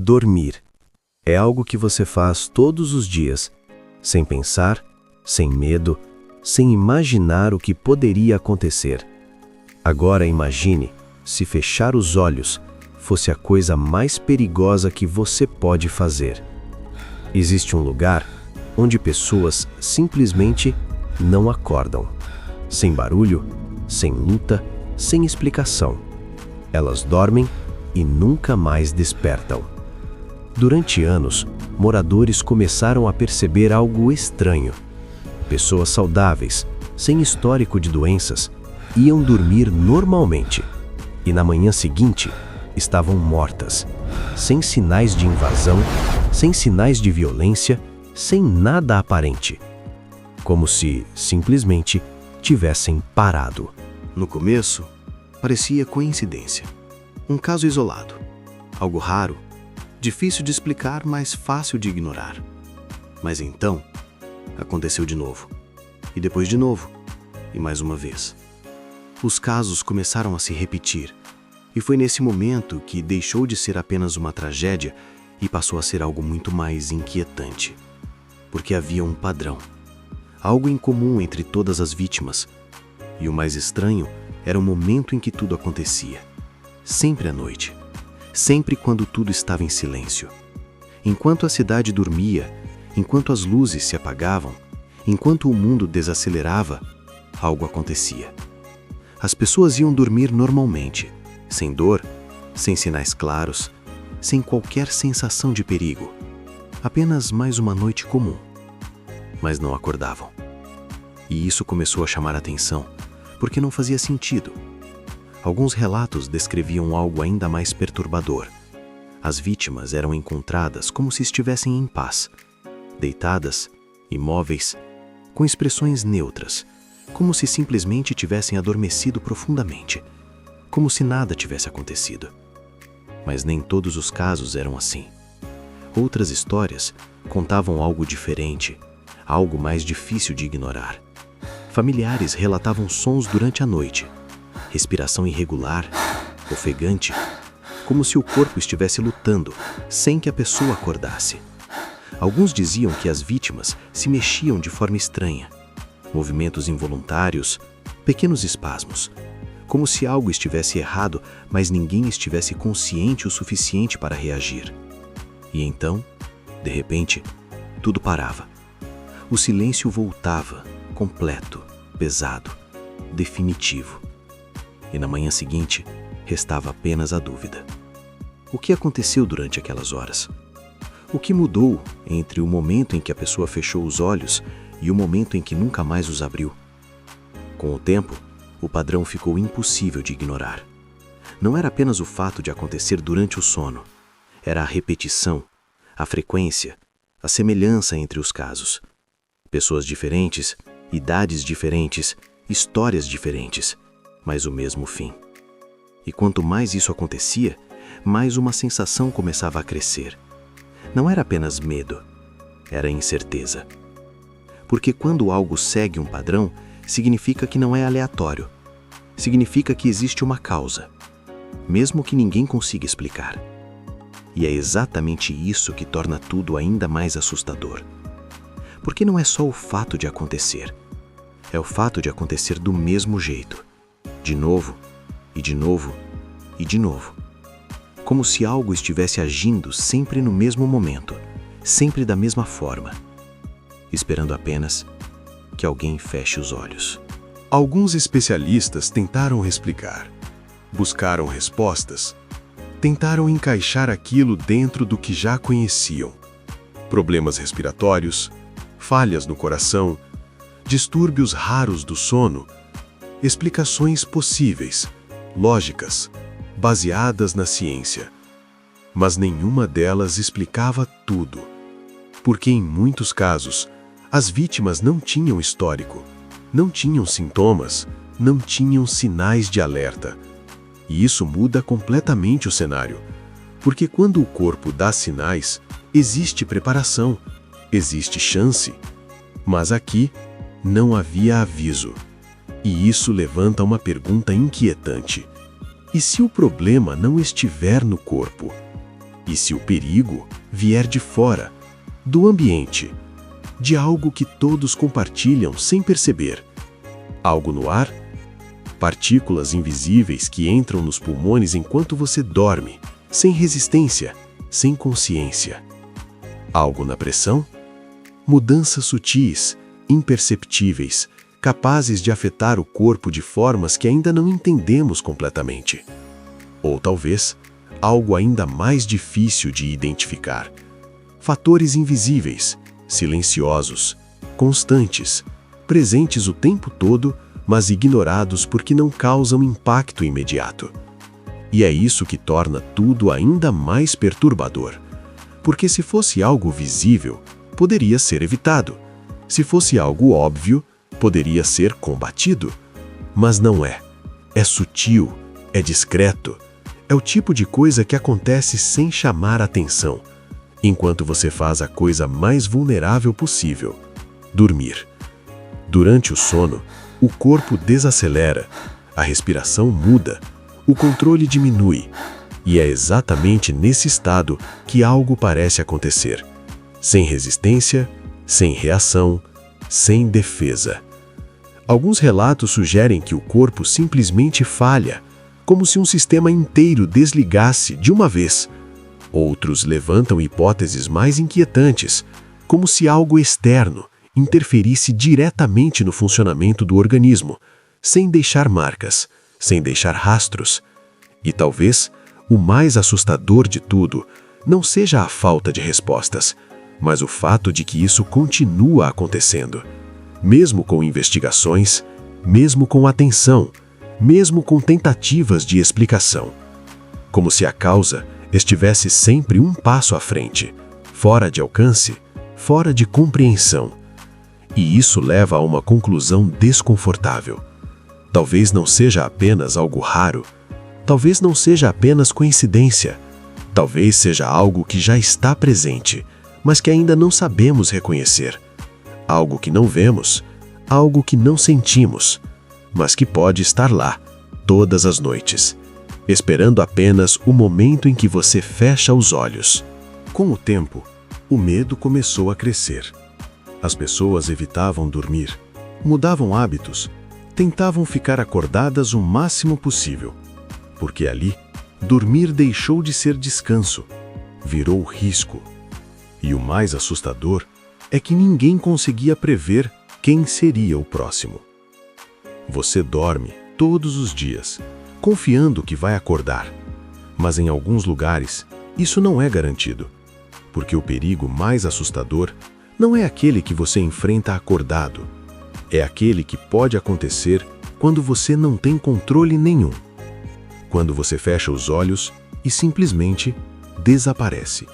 Dormir é algo que você faz todos os dias, sem pensar, sem medo, sem imaginar o que poderia acontecer. Agora imagine se fechar os olhos fosse a coisa mais perigosa que você pode fazer. Existe um lugar onde pessoas simplesmente não acordam. Sem barulho, sem luta, sem explicação. Elas dormem e nunca mais despertam. Durante anos, moradores começaram a perceber algo estranho. Pessoas saudáveis, sem histórico de doenças, iam dormir normalmente e na manhã seguinte estavam mortas, sem sinais de invasão, sem sinais de violência, sem nada aparente. Como se, simplesmente, tivessem parado. No começo, parecia coincidência. Um caso isolado. Algo raro, difícil de explicar, mas fácil de ignorar. Mas então, aconteceu de novo. E depois de novo. E mais uma vez. Os casos começaram a se repetir. E foi nesse momento que deixou de ser apenas uma tragédia e passou a ser algo muito mais inquietante. Porque havia um padrão. Algo em comum entre todas as vítimas. E o mais estranho era o momento em que tudo acontecia. Sempre à noite. Sempre quando tudo estava em silêncio. Enquanto a cidade dormia, enquanto as luzes se apagavam, enquanto o mundo desacelerava, algo acontecia. As pessoas iam dormir normalmente, sem dor, sem sinais claros, sem qualquer sensação de perigo. Apenas mais uma noite comum. Mas não acordavam. E isso começou a chamar a atenção, porque não fazia sentido. Alguns relatos descreviam algo ainda mais perturbador. As vítimas eram encontradas como se estivessem em paz, deitadas, imóveis, com expressões neutras, como se simplesmente tivessem adormecido profundamente, como se nada tivesse acontecido. Mas nem todos os casos eram assim. Outras histórias contavam algo diferente, algo mais difícil de ignorar. Familiares relatavam sons durante a noite, respiração irregular, ofegante, como se o corpo estivesse lutando, sem que a pessoa acordasse. Alguns diziam que as vítimas se mexiam de forma estranha, movimentos involuntários, pequenos espasmos, como se algo estivesse errado, mas ninguém estivesse consciente o suficiente para reagir. E então, de repente, tudo parava. O silêncio voltava, completo, pesado, definitivo. E na manhã seguinte, restava apenas a dúvida. O que aconteceu durante aquelas horas? O que mudou entre o momento em que a pessoa fechou os olhos e o momento em que nunca mais os abriu? Com o tempo, o padrão ficou impossível de ignorar. Não era apenas o fato de acontecer durante o sono. Era a repetição, a frequência, a semelhança entre os casos. Pessoas diferentes, idades diferentes, histórias diferentes, mas o mesmo fim. E quanto mais isso acontecia, mais uma sensação começava a crescer. Não era apenas medo, era incerteza. Porque quando algo segue um padrão, significa que não é aleatório. Significa que existe uma causa, mesmo que ninguém consiga explicar. E é exatamente isso que torna tudo ainda mais assustador. Porque não é só o fato de acontecer. É o fato de acontecer do mesmo jeito. De novo, e de novo, e de novo. Como se algo estivesse agindo sempre no mesmo momento, sempre da mesma forma, esperando apenas que alguém feche os olhos. Alguns especialistas tentaram explicar, buscaram respostas, tentaram encaixar aquilo dentro do que já conheciam. Problemas respiratórios, falhas no coração, distúrbios raros do sono, explicações possíveis, lógicas, baseadas na ciência. Mas nenhuma delas explicava tudo, porque em muitos casos, as vítimas não tinham histórico, não tinham sintomas, não tinham sinais de alerta. E isso muda completamente o cenário, porque quando o corpo dá sinais, existe preparação, existe chance. Mas aqui não havia aviso. E isso levanta uma pergunta inquietante. E se o problema não estiver no corpo? E se o perigo vier de fora, do ambiente, de algo que todos compartilham sem perceber? Algo no ar? Partículas invisíveis que entram nos pulmões enquanto você dorme, sem resistência, sem consciência. Algo na pressão? Mudanças sutis, imperceptíveis, capazes de afetar o corpo de formas que ainda não entendemos completamente. Ou talvez, algo ainda mais difícil de identificar. Fatores invisíveis, silenciosos, constantes, presentes o tempo todo, mas ignorados porque não causam impacto imediato. E é isso que torna tudo ainda mais perturbador. Porque se fosse algo visível, poderia ser evitado. Se fosse algo óbvio, poderia ser combatido. Mas não é. É sutil, é discreto. É o tipo de coisa que acontece sem chamar atenção, enquanto você faz a coisa mais vulnerável possível: dormir. Durante o sono, o corpo desacelera, a respiração muda, o controle diminui, e é exatamente nesse estado que algo parece acontecer. Sem resistência, sem reação, sem defesa. Alguns relatos sugerem que o corpo simplesmente falha, como se um sistema inteiro desligasse de uma vez. Outros levantam hipóteses mais inquietantes, como se algo externo interferisse diretamente no funcionamento do organismo, sem deixar marcas, sem deixar rastros. E talvez, o mais assustador de tudo, não seja a falta de respostas, mas o fato de que isso continua acontecendo. Mesmo com investigações, mesmo com atenção, mesmo com tentativas de explicação. Como se a causa estivesse sempre um passo à frente, fora de alcance, fora de compreensão. E isso leva a uma conclusão desconfortável. Talvez não seja apenas algo raro, talvez não seja apenas coincidência, talvez seja algo que já está presente, mas que ainda não sabemos reconhecer. Algo que não vemos, algo que não sentimos, mas que pode estar lá, todas as noites, esperando apenas o momento em que você fecha os olhos. Com o tempo, o medo começou a crescer. As pessoas evitavam dormir, mudavam hábitos, tentavam ficar acordadas o máximo possível, porque ali, dormir deixou de ser descanso, virou risco. E o mais assustador é que ninguém conseguia prever quem seria o próximo. Você dorme todos os dias, confiando que vai acordar, mas em alguns lugares isso não é garantido, porque o perigo mais assustador não é aquele que você enfrenta acordado, é aquele que pode acontecer quando você não tem controle nenhum, quando você fecha os olhos e simplesmente desaparece.